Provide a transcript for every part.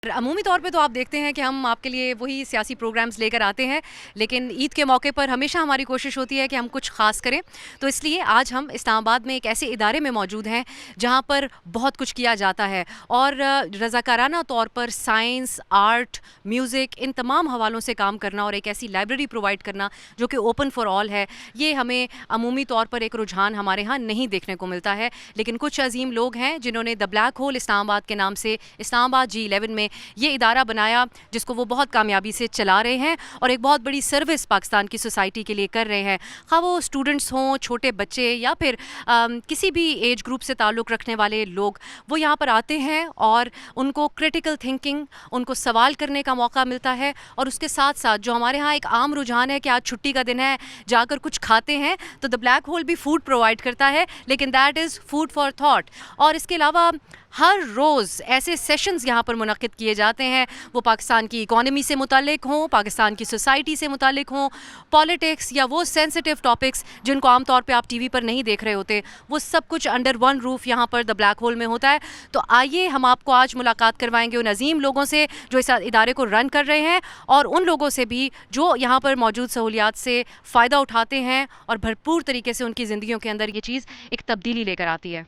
عمومی طور پہ تو آپ دیکھتے ہیں کہ ہم آپ کے لیے وہی سیاسی پروگرامز لے کر آتے ہیں، لیکن عید کے موقع پر ہمیشہ ہماری کوشش ہوتی ہے کہ ہم کچھ خاص کریں. تو اس لیے آج ہم اسلام آباد میں ایک ایسے ادارے میں موجود ہیں جہاں پر بہت کچھ کیا جاتا ہے اور رضاکارانہ طور پر سائنس، آرٹ، میوزک ان تمام حوالوں سے کام کرنا اور ایک ایسی لائبریری پرووائڈ کرنا جو کہ اوپن فار آل ہے. یہ ہمیں عمومی طور پر ایک رجحان ہمارے ہاں نہیں دیکھنے کو ملتا ہے، لیکن کچھ عظیم لوگ ہیں جنہوں نے دا بلیک ہول اسلام آباد کے نام سے اسلام آباد G11 میں یہ ادارہ بنایا جس کو وہ بہت کامیابی سے چلا رہے ہیں اور ایک بہت بڑی سروس پاکستان کی سوسائٹی کے لیے کر رہے ہیں. خواہ وہ اسٹوڈنٹس ہوں، چھوٹے بچے یا پھر کسی بھی ایج گروپ سے تعلق رکھنے والے لوگ، وہ یہاں پر آتے ہیں اور ان کو کریٹیکل تھنکنگ، ان کو سوال کرنے کا موقع ملتا ہے. اور اس کے ساتھ ساتھ جو ہمارے ہاں ایک عام رجحان ہے کہ آج چھٹی کا دن ہے، جا کر کچھ کھاتے ہیں، تو دا بلیک ہول بھی فوڈ پرووائڈ کرتا ہے، لیکن that is food for thought. اور اس کے علاوہ ہر روز ایسے سیشنز یہاں پر منعقد کیے جاتے ہیں، وہ پاکستان کی اکانومی سے متعلق ہوں، پاکستان کی سوسائٹی سے متعلق ہوں، پالیٹکس یا وہ سینسٹیو ٹاپکس جن کو عام طور پہ آپ ٹی وی پر نہیں دیکھ رہے ہوتے، وہ سب کچھ انڈر ون روف یہاں پر دا بلیک ہول میں ہوتا ہے. تو آئیے ہم آپ کو آج ملاقات کروائیں گے ان عظیم لوگوں سے جو اس ادارے کو رن کر رہے ہیں، اور ان لوگوں سے بھی جو یہاں پر موجود سہولیات سے فائدہ اٹھاتے ہیں اور بھرپور طریقے سے ان کی زندگیوں کے اندر یہ چیز ایک تبدیلی لے کر آتی ہے.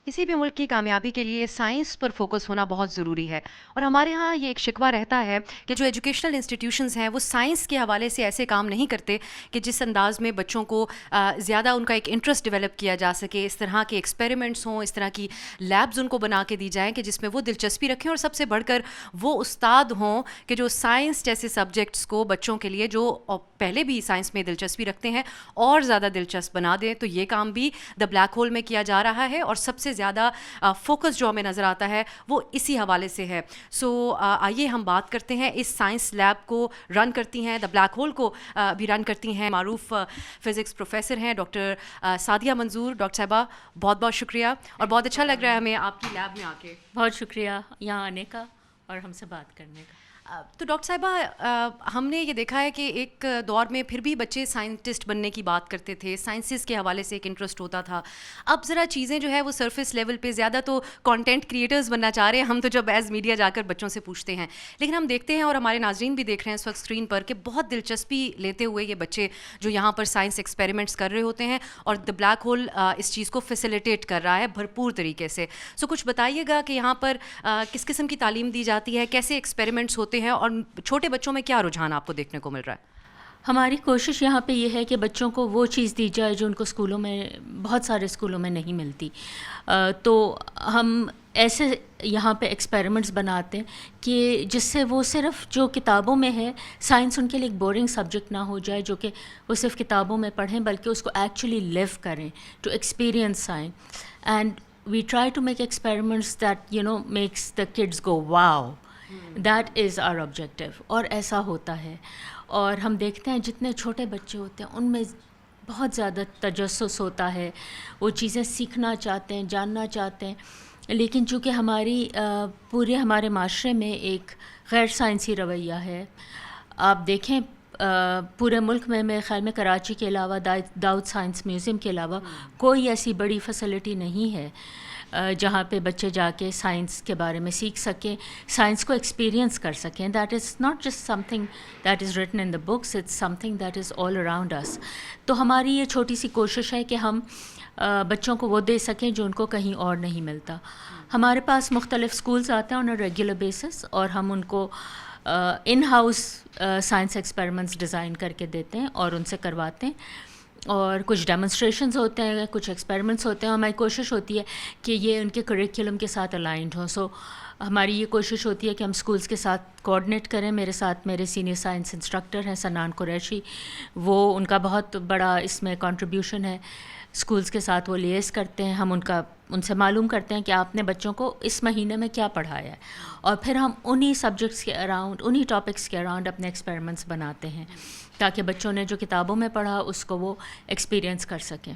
کسی بھی ملک کی کامیابی کے لیے سائنس پر فوکس ہونا بہت ضروری ہے، اور ہمارے ہاں یہ ایک شکوہ رہتا ہے کہ جو ایجوکیشنل انسٹیٹیوشنز ہیں وہ سائنس کے حوالے سے ایسے کام نہیں کرتے کہ جس انداز میں بچوں کو زیادہ ان کا ایک انٹرسٹ ڈیولپ کیا جا سکے. اس طرح کے ایکسپیریمنٹس ہوں، اس طرح کی لیبز ان کو بنا کے دی جائیں کہ جس میں وہ دلچسپی رکھیں، اور سب سے بڑھ کر وہ استاد ہوں کہ جو سائنس جیسے سبجیکٹس کو بچوں کے لیے جو پہلے بھی سائنس میں دلچسپی رکھتے ہیں اور زیادہ دلچسپ بنا دیں. تو یہ کام بھی دا بلیک ہول میں کیا جا رہا ہے، اور سب سے زیادہ فوکس جو ہمیں نظر آتا ہے وہ اسی حوالے سے ہے. سو آئیے ہم بات کرتے ہیں. اس سائنس لیب کو رن کرتی ہیں، دا بلیک ہول کو بھی رن کرتی ہیں معروف فزکس پروفیسر ہیں ڈاکٹر سعدیہ منظور. ڈاکٹر صاحبہ بہت بہت شکریہ، اور بہت اچھا لگ رہا ہے ہمیں آپ کی لیب میں آ کے. بہت شکریہ یہاں آنے کا اور ہم سے بات کرنے کا. تو ڈاکٹر صاحبہ، ہم نے یہ دیکھا ہے کہ ایک دور میں پھر بھی بچے سائنٹسٹ بننے کی بات کرتے تھے، سائنسز کے حوالے سے ایک انٹرسٹ ہوتا تھا. اب ذرا چیزیں جو ہے وہ سرفیس لیول پہ زیادہ تو کانٹینٹ کریٹرز بننا چاہ رہے ہیں ہم، تو جب ایز میڈیا جا کر بچوں سے پوچھتے ہیں، لیکن ہم دیکھتے ہیں اور ہمارے ناظرین بھی دیکھ رہے ہیں اس وقت اسکرین پر کہ بہت دلچسپی لیتے ہوئے یہ بچے جو یہاں پر سائنس ایکسپیریمنٹس کر رہے ہوتے ہیں، اور دا بلیک ہول اس چیز کو فیسیلیٹیٹ کر رہا ہے بھرپور طریقے سے. سو کچھ بتائیے گا کہ یہاں پر کس قسم کی تعلیم دی جاتی ہے، کیسے ایکسپیریمنٹس ہوتے ہیں، اور چھوٹے بچوں میں کیا رجحان آپ کو دیکھنے کو مل رہا ہے؟ ہماری کوشش یہاں پہ یہ ہے کہ بچوں کو وہ چیز دی جائے جو ان کو اسکولوں میں، بہت سارے اسکولوں میں نہیں ملتی. تو ہم ایسے یہاں پہ ایکسپیریمنٹس بناتے ہیں کہ جس سے وہ صرف جو کتابوں میں ہے سائنس ان کے لیے ایک بورنگ سبجیکٹ نہ ہو جائے جو کہ وہ صرف کتابوں میں پڑھیں، بلکہ اس کو ایکچولی لیو کریں، ٹو ایکسپیرئنس آئیں. And we try to make experiments that makes the kids go wow. That is our objective. اور ایسا ہوتا ہے. اور ہم دیکھتے ہیں جتنے چھوٹے بچے ہوتے ہیں ان میں بہت زیادہ تجسس ہوتا ہے، وہ چیزیں سیکھنا چاہتے ہیں، جاننا چاہتے ہیں. لیکن چونکہ پورے ہمارے معاشرے میں ایک غیر سائنسی رویہ ہے. آپ دیکھیں پورے ملک میں میرے خیال میں کراچی کے علاوہ، داؤد سائنس میوزیم کے علاوہ کوئی ایسی بڑی فیسلٹی نہیں ہے جہاں پہ بچے جا کے سائنس کے بارے میں سیکھ سکیں، سائنس کو ایکسپیرئنس کر سکیں. That is not just something that is written in the books, it's something that is all around us. تو ہماری یہ چھوٹی سی کوشش ہے کہ ہم بچوں کو وہ دے سکیں جو ان کو کہیں اور نہیں ملتا. ہمارے پاس مختلف اسکولز آتے ہیں آن اے ریگولر بیسس، اور ہم ان کو in house science experiments design کر کے دیتے ہیں اور ان سے کرواتے ہیں. اور کچھ ڈیمونسٹریشنز ہوتے ہیں، کچھ ایکسپیریمنٹس ہوتے ہیں. ہماری کوشش ہوتی ہے کہ یہ ان کے کریکولم کے ساتھ الائنڈ ہوں. سو ہماری یہ کوشش ہوتی ہے کہ ہم اسکولس کے ساتھ کوآرڈینیٹ کریں. میرے ساتھ میرے سینئر سائنس انسٹرکٹر ہیں سنان قریشی، وہ ان کا بہت بڑا اس میں کنٹریبیوشن ہے. اسکولس کے ساتھ وہ لیس کرتے ہیں, ہم ان سے معلوم کرتے ہیں کہ آپ نے بچوں کو اس مہینے میں کیا پڑھایا ہے, اور پھر ہم انہی سبجیکٹس کے اراؤنڈ, انہی ٹاپکس کے اراؤنڈ اپنے ایکسپیریمنٹس بناتے ہیں تاکہ بچوں نے جو کتابوں میں پڑھا اس کو وہ ایکسپیرینس کر سکیں.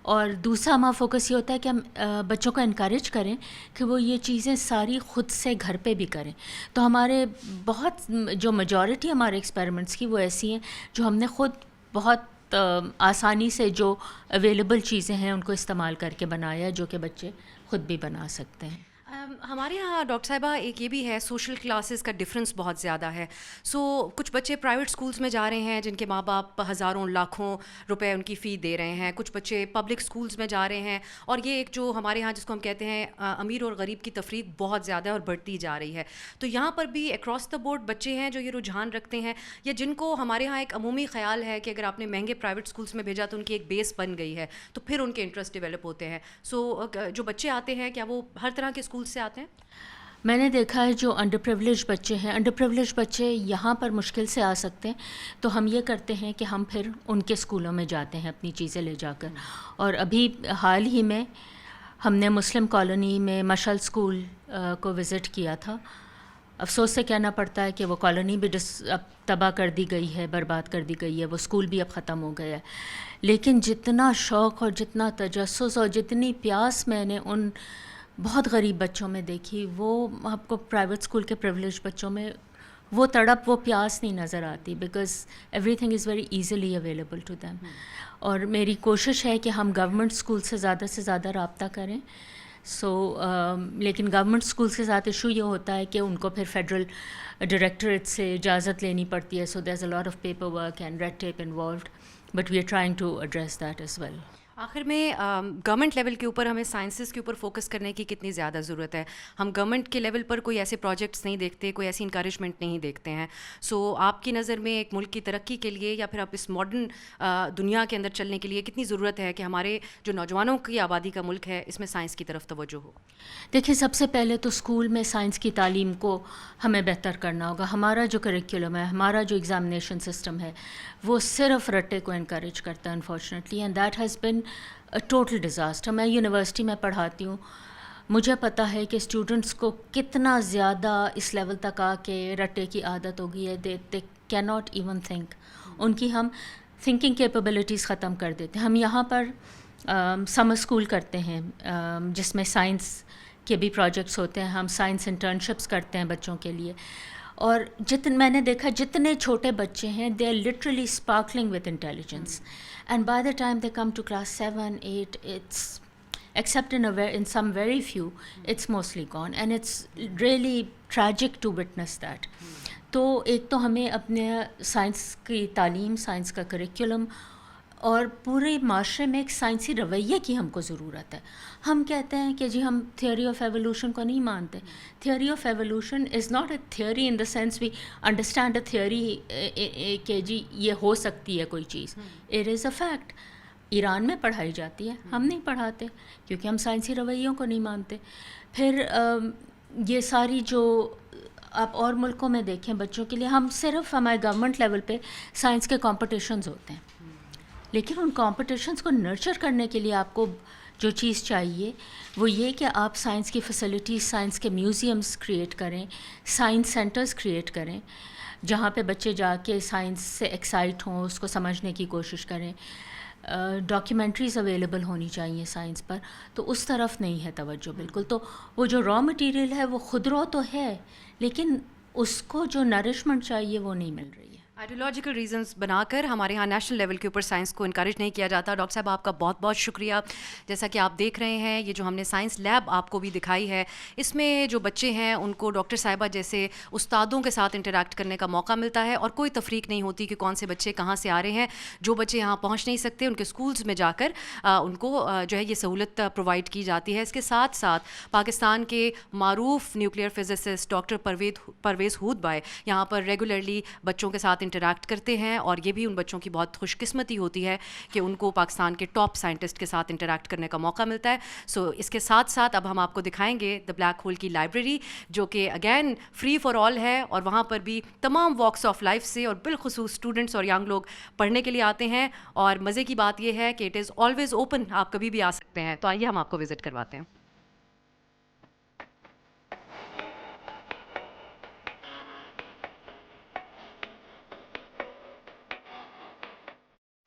اور دوسرا ہمارا فوکس یہ ہوتا ہے کہ ہم بچوں کو انکریج کریں کہ وہ یہ چیزیں ساری خود سے گھر پہ بھی کریں. تو ہمارے بہت جو میجورٹی ہمارے ایکسپیریمنٹس کی وہ ایسی ہیں جو ہم نے خود بہت آسانی سے جو اویلیبل چیزیں ہیں ان کو استعمال کر کے بنایا, جو کہ بچے خود بھی بنا سکتے ہیں. ہمارے یہاں ڈاکٹر صاحبہ ایک یہ بھی ہے, سوشل کلاسز کا ڈفرینس بہت زیادہ ہے. کچھ بچے پرائیویٹ اسکولس میں جا رہے ہیں جن کے ماں باپ ہزاروں لاکھوں روپے ان کی فی دے رہے ہیں, کچھ بچے پبلک اسکولس میں جا رہے ہیں, اور یہ ایک جو ہمارے یہاں جس کو ہم کہتے ہیں امیر اور غریب کی تفریق بہت زیادہ ہے اور بڑھتی جا رہی ہے. تو یہاں پر بھی اکراس دا بورڈ بچے ہیں جو یہ رجحان رکھتے ہیں, یا جن کو ہمارے یہاں ایک عمومی خیال ہے کہ اگر آپ نے مہنگے پرائیویٹ اسکولس میں بھیجا تو ان کی ایک بیس بن گئی ہے, تو پھر ان کے انٹرسٹ ڈیولپ ہوتے ہیں. جو بچے آتے ہیں کیا وہ ہر طرح کے اسکول سے آتے ہیں؟ میں نے دیکھا ہے جو انڈر پریولیج بچے ہیں, انڈر پریولیج بچے یہاں پر مشکل سے آ سکتے ہیں, تو ہم یہ کرتے ہیں کہ ہم پھر ان کے اسکولوں میں جاتے ہیں اپنی چیزیں لے جا کر. اور ابھی حال ہی میں ہم نے مسلم کالونی میں مشعل اسکول کو وزٹ کیا تھا. افسوس سے کہنا پڑتا ہے کہ وہ کالونی بھی اب تباہ کر دی گئی ہے, برباد کر دی گئی ہے, وہ اسکول بھی اب ختم ہو گیا ہے. لیکن جتنا شوق اور جتنا تجسس اور جتنی پیاس میں نے ان بہت غریب بچوں میں دیکھی, وہ آپ کو پرائیویٹ اسکول کے پریولیج بچوں میں وہ تڑپ, وہ پیاس نہیں نظر آتی, because everything is very easily available to them. اور میری کوشش ہے کہ ہم گورنمنٹ اسکول سے زیادہ رابطہ کریں. لیکن گورنمنٹ اسکولس کے ساتھ ایشو یہ ہوتا ہے کہ ان کو پھر فیڈرل ڈائریکٹریٹ سے اجازت لینی پڑتی ہے, so there is a lot of paperwork and red tape involved, but we are trying to address that as well. آخر میں گورنمنٹ لیول کے اوپر ہمیں سائنسز کے اوپر فوکس کرنے کی کتنی زیادہ ضرورت ہے؟ ہم گورنمنٹ کے لیول پر کوئی ایسے پروجیکٹس نہیں دیکھتے, کوئی ایسی انکریجمنٹ نہیں دیکھتے ہیں. آپ کی نظر میں ایک ملک کی ترقی کے لیے یا پھر آپ اس ماڈرن دنیا کے اندر چلنے کے لیے کتنی ضرورت ہے کہ ہمارے جو نوجوانوں کی آبادی کا ملک ہے اس میں سائنس کی طرف توجہ ہو؟ دیکھیے, سب سے پہلے تو اسکول میں سائنس کی تعلیم کو ہمیں بہتر کرنا ہوگا. ہمارا جو کریکولم ہے, ہمارا جو ایگزامینیشن سسٹم ہے, وہ صرف رٹے کو انکریج کرتا ہے unfortunately, and that has been total disaster. میں یونیورسٹی میں پڑھاتی ہوں, مجھے پتہ ہے کہ اسٹوڈنٹس کو کتنا زیادہ اس لیول تک آ کے رٹے کی عادت ہو گئی ہے, دے کی ناٹ ایون تھنک. ان کی ہم تھنکنگ کیپیبلٹیز ختم کر دیتے ہیں. ہم یہاں پر سمر اسکول کرتے ہیں جس میں سائنس کے بھی پروجیکٹس ہوتے ہیں, ہم سائنس انٹرنشپس کرتے ہیں بچوں کے لیے. اور میں نے دیکھا جتنے چھوٹے بچے ہیں, they are literally sparkling with intelligence, and by the time they come to class 7, 8, it's except in some very few, it's mostly gone, and it's really tragic to witness that. تو ایک تو ہمیں اپنے سائنس کی تعلیم, science کا curriculum اور پورے معاشرے میں ایک سائنسی رویے کی ہم کو ضرورت ہے. ہم کہتے ہیں کہ جی ہم تھیوری آف ایوولوشن کو نہیں مانتے. Theory of evolution is not a theory in the sense we understand a theory کہ جی یہ ہو سکتی ہے کوئی چیز. It is a fact. Iran میں پڑھائی جاتی ہے, ہم نہیں پڑھاتے کیونکہ ہم سائنسی رویوں کو نہیں مانتے. پھر یہ ساری جو آپ اور ملکوں میں دیکھیں بچوں کے لیے, ہم صرف ہمارے گورنمنٹ لیول پہ سائنس کے کمپٹیشنز ہوتے ہیں, لیکن ان کمپٹیشنز کو نرچر کرنے کے لیے آپ کو جو چیز چاہیے وہ یہ کہ آپ سائنس کی فیسلٹیز, سائنس کے میوزیمز کریٹ کریں, سائنس سینٹرز کریٹ کریں جہاں پہ بچے جا کے سائنس سے ایکسائٹ ہوں, اس کو سمجھنے کی کوشش کریں. ڈاکیومنٹریز اویلیبل ہونی چاہیے سائنس پر, تو اس طرف نہیں ہے توجہ بالکل. تو وہ جو را مٹیریل ہے وہ خودرو تو ہے, لیکن اس کو جو نرشمنٹ چاہیے وہ نہیں مل رہی ہے. آئیڈیولوجیکل ریزنس بنا کر ہمارے یہاں نیشنل لیول کے اوپر سائنس کو انکریج نہیں کیا جاتا. ڈاکٹر صاحب آپ کا بہت بہت شکریہ. جیسا کہ آپ دیکھ رہے ہیں, یہ جو ہم نے سائنس لیب آپ کو بھی دکھائی ہے, اس میں جو بچے ہیں ان کو ڈاکٹر صاحبہ جیسے استادوں کے ساتھ انٹریکٹ کرنے کا موقع ملتا ہے, اور کوئی تفریق نہیں ہوتی کہ کون سے بچے کہاں سے آ رہے ہیں. جو بچے یہاں پہنچ نہیں سکتے ان کے اسکولس میں جا کر ان کو جو ہے یہ سہولت پرووائڈ کی جاتی ہے. اس کے ساتھ ساتھ پاکستان کے معروف نیوکلیئر فزسسٹ ڈاکٹر پرویز ہود بھائی یہاں پر ریگولرلی بچوں کے ساتھ انٹریکٹ کرتے ہیں, اور یہ بھی ان بچوں کی بہت خوش قسمتی ہوتی ہے کہ ان کو پاکستان کے ٹاپ سائنٹسٹ کے ساتھ انٹریکٹ کرنے کا موقع ملتا ہے. سو اس کے ساتھ ساتھ اب ہم آپ کو دکھائیں گے دا بلیک ہول کی لائبریری, جو کہ اگین فری فار آل ہے, اور وہاں پر بھی تمام واکس آف لائف سے اور بالخصوص اسٹوڈنٹس اور ینگ لوگ پڑھنے کے لیے آتے ہیں. اور مزے کی بات یہ ہے کہ اٹ از آلویز اوپن, آپ کبھی بھی آ سکتے ہیں. تو آئیے ہم آپ کو وزٹ کرواتے ہیں.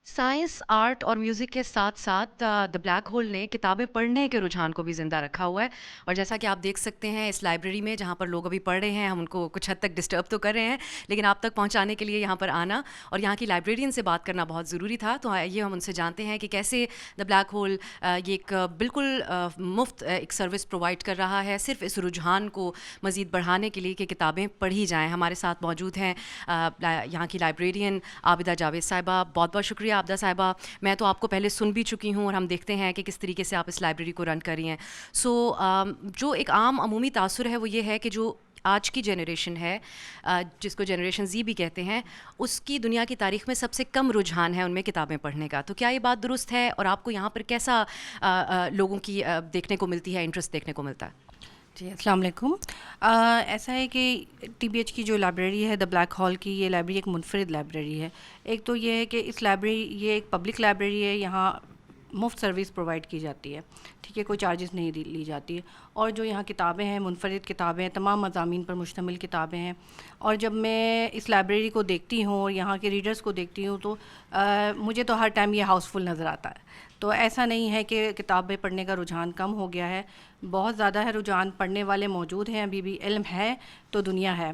سائنس, آرٹ اور میوزک کے ساتھ ساتھ دا بلیک ہول نے کتابیں پڑھنے کے رجحان کو بھی زندہ رکھا ہوا ہے. اور جیسا کہ آپ دیکھ سکتے ہیں اس لائبریری میں جہاں پر لوگ ابھی پڑھ رہے ہیں, ہم ان کو کچھ حد تک ڈسٹرب تو کر رہے ہیں, لیکن آپ تک پہنچانے کے لیے یہاں پر آنا اور یہاں کی لائبریرین سے بات کرنا بہت ضروری تھا. تو آئیے ہم ان سے جانتے ہیں کہ کیسے دا بلیک ہول یہ ایک بالکل مفت ایک سروس پرووائڈ کر رہا ہے صرف اس رجحان کو مزید بڑھانے کے لیے کہ کتابیں پڑھی جائیں. ہمارے ساتھ موجود ہیں یہاں کی لائبریرین عابدہ جاوید صاحبہ. بہت بہت شکریہ عابدہ صاحبہ. میں تو آپ کو پہلے سن بھی چکی ہوں, اور ہم دیکھتے ہیں کہ کس طریقے سے آپ اس لائبریری کو رن کر رہی ہیں. سو جو ایک عام عمومی تاثر ہے وہ یہ ہے کہ جو آج کی جنریشن ہے, جس کو جنریشن زی بھی کہتے ہیں, اس کی دنیا کی تاریخ میں سب سے کم رجحان ہے ان میں کتابیں پڑھنے کا. تو کیا یہ بات درست ہے, اور آپ کو یہاں پر کیسا لوگوں کی دیکھنے کو ملتی ہے, انٹرسٹ دیکھنے کو ملتا ہے؟ جی السلام علیکم. ایسا ہے کہ ٹی بی ایچ کی جو لائبریری ہے دا بلیک ہال کی, یہ لائبریری ایک منفرد لائبریری ہے. ایک تو یہ ہے کہ اس لائبریری, یہ ایک پبلک لائبریری ہے, یہاں مفت سروس پرووائڈ کی جاتی ہے, ٹھیک ہے, کوئی چارجز نہیں لی جاتی ہے. اور جو یہاں کتابیں ہیں منفرد کتابیں ہیں, تمام مضامین پر مشتمل کتابیں ہیں. اور جب میں اس لائبریری کو دیکھتی ہوں اور یہاں کے ریڈرز کو دیکھتی ہوں تو مجھے تو ہر ٹائم یہ ہاؤس فل نظر آتا ہے. تو ایسا نہیں ہے کہ کتابیں پڑھنے کا رجحان کم ہو گیا ہے, بہت زیادہ ہے رجحان, پڑھنے والے موجود ہیں, ابھی بھی علم ہے تو دنیا ہے.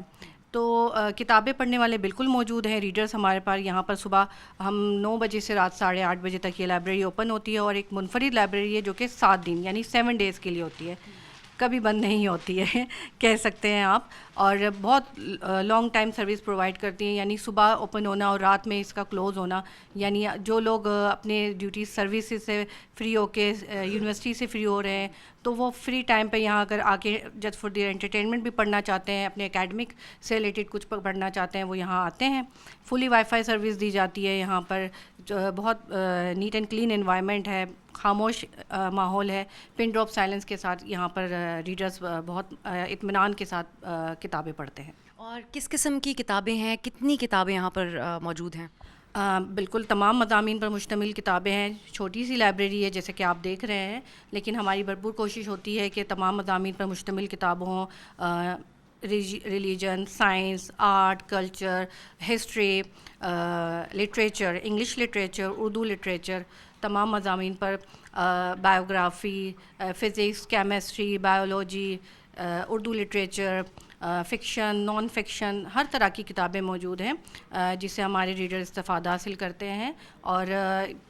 تو کتابیں پڑھنے والے بالکل موجود ہیں, ریڈرز ہمارے پاس یہاں پر صبح ہم 9 بجے سے رات 8:30 بجے تک یہ لائبریری اوپن ہوتی ہے, اور ایک منفرد لائبریری ہے جو کہ 7 دن یعنی 7 ڈیز کے لیے ہوتی ہے, کبھی بند نہیں ہوتی ہے کہہ سکتے ہیں آپ. اور بہت لانگ ٹائم سروس پرووائڈ کرتی ہیں, یعنی صبح اوپن ہونا اور رات میں اس کا کلوز ہونا. یعنی جو لوگ اپنے ڈیوٹی سروسز سے فری ہو کے یونیورسٹی سے فری ہو رہے ہیں تو وہ فری ٹائم پہ یہاں اگر آ کے جسٹ فار دیئر انٹرٹینمنٹ بھی پڑھنا چاہتے ہیں, اپنے اکیڈمک سے ریلیٹڈ کچھ پڑھنا چاہتے ہیں, وہ یہاں آتے ہیں. فلی وائی فائی سروس دی جاتی ہے یہاں پر, بہت نیٹ اینڈ کلین انوائرمنٹ ہے, خاموش ماحول ہے, پن ڈراپ سائلنس کے ساتھ یہاں پر ریڈرز بہت اطمینان کے ساتھ کتابیں پڑھتے ہیں. اور کس قسم کی کتابیں ہیں, کتنی کتابیں یہاں پر موجود ہیں؟ بالکل تمام مضامین پر مشتمل کتابیں ہیں. چھوٹی سی لائبریری ہے جیسے کہ آپ دیکھ رہے ہیں, لیکن ہماری بھرپور کوشش ہوتی ہے کہ تمام مضامین پر مشتمل کتابوں ہوں, religion, science, art, culture, history, literature, English literature, Urdu literature, تمام مضامین پر, biography, physics, chemistry, biology, Urdu literature, fiction, non fiction, ہر طرح کی کتابیں موجود ہیں جس سے ہمارے ریڈر استفادہ حاصل کرتے ہیں. اور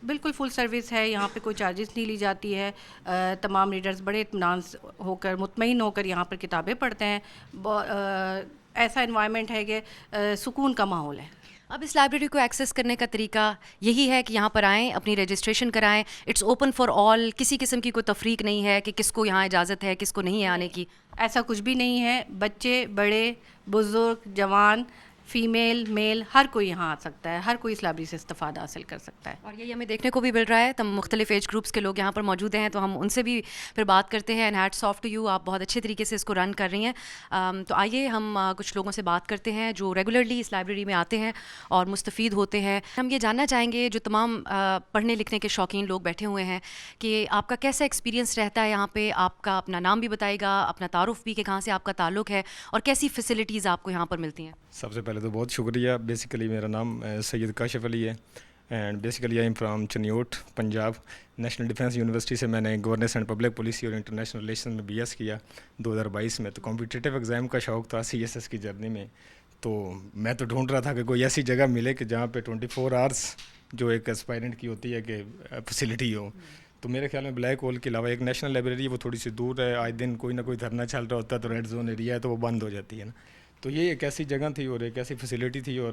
بالکل فل سروس ہے, یہاں پہ کوئی چارجز نہیں لی جاتی ہے. تمام ریڈرز بڑے اطمینان ہو کر, مطمئن ہو کر یہاں پر کتابیں پڑھتے ہیں. ایسا انوائرمنٹ ہے کہ سکون کا ماحول ہے. اب اس لائبریری کو ایکسیس کرنے کا طریقہ یہی ہے کہ یہاں پر آئیں, اپنی رجسٹریشن کرائیں. اٹس اوپن فار آل, کسی قسم کی کوئی تفریق نہیں ہے کہ کس کو یہاں اجازت ہے کس کو نہیں ہے آنے کی. ایسا کچھ بھی نہیں ہے, بچے, بڑے, بزرگ, جوان, فیمیل, میل, ہر کوئی یہاں آ سکتا ہے, ہر کوئی اس لائبریری سے استفادہ حاصل کر سکتا ہے. اور یہی ہمیں دیکھنے کو بھی مل رہا ہے, تم مختلف ایج گروپس کے لوگ یہاں پر موجود ہیں, تو ہم ان سے بھی پھر بات کرتے ہیں. And hats of two you, آپ بہت اچھے طریقے سے اس کو رن کر رہی ہیں. تو آئیے ہم کچھ لوگوں سے بات کرتے ہیں جو ریگولرلی اس لائبریری میں آتے ہیں اور مستفید ہوتے ہیں. ہم یہ جاننا چاہیں گے جو تمام پڑھنے لکھنے کے شوقین لوگ بیٹھے ہوئے ہیں کہ آپ کا کیسا ایکسپیرینس رہتا ہے یہاں پہ. آپ کا اپنا نام بھی بتائے گا, اپنا تعارف بھی کہ کہاں سے آپ کا تعلق ہے, اور کیسی فیسلٹیز آپ کو یہاں پر ملتی ہیں. سب سے پہلے تو بہت شکریہ. بیسیکلی میرا نام سید کاشف علی ہے, and basically I am from Chiniot, Punjab. National defence university سے میں نے گورننس اینڈ پبلک پالیسی اور انٹرنیشنل ریلیشن میں BS کیا 2022 میں. تو کمپیٹیٹیو ایگزام کا شوق تھا CSS کی جرنی میں, تو میں تو ڈھونڈ رہا تھا کہ کوئی ایسی جگہ ملے کہ جہاں پہ 24 آورس جو ایک اسپائرنٹ کی ہوتی ہے کہ فیسلٹی ہو. تو میرے خیال میں بلیک ہول کے علاوہ ایک نیشنل لائبریری وہ تھوڑی سی دور ہے, آئے دن کوئی نہ کوئی دھرنا چل رہا ہوتا ہے, تو ریڈ زون ایریا ہے تو وہ بند ہو جاتی ہے نا. تو یہ ایک ایسی جگہ تھی اور ایک ایسی فیسلٹی تھی, اور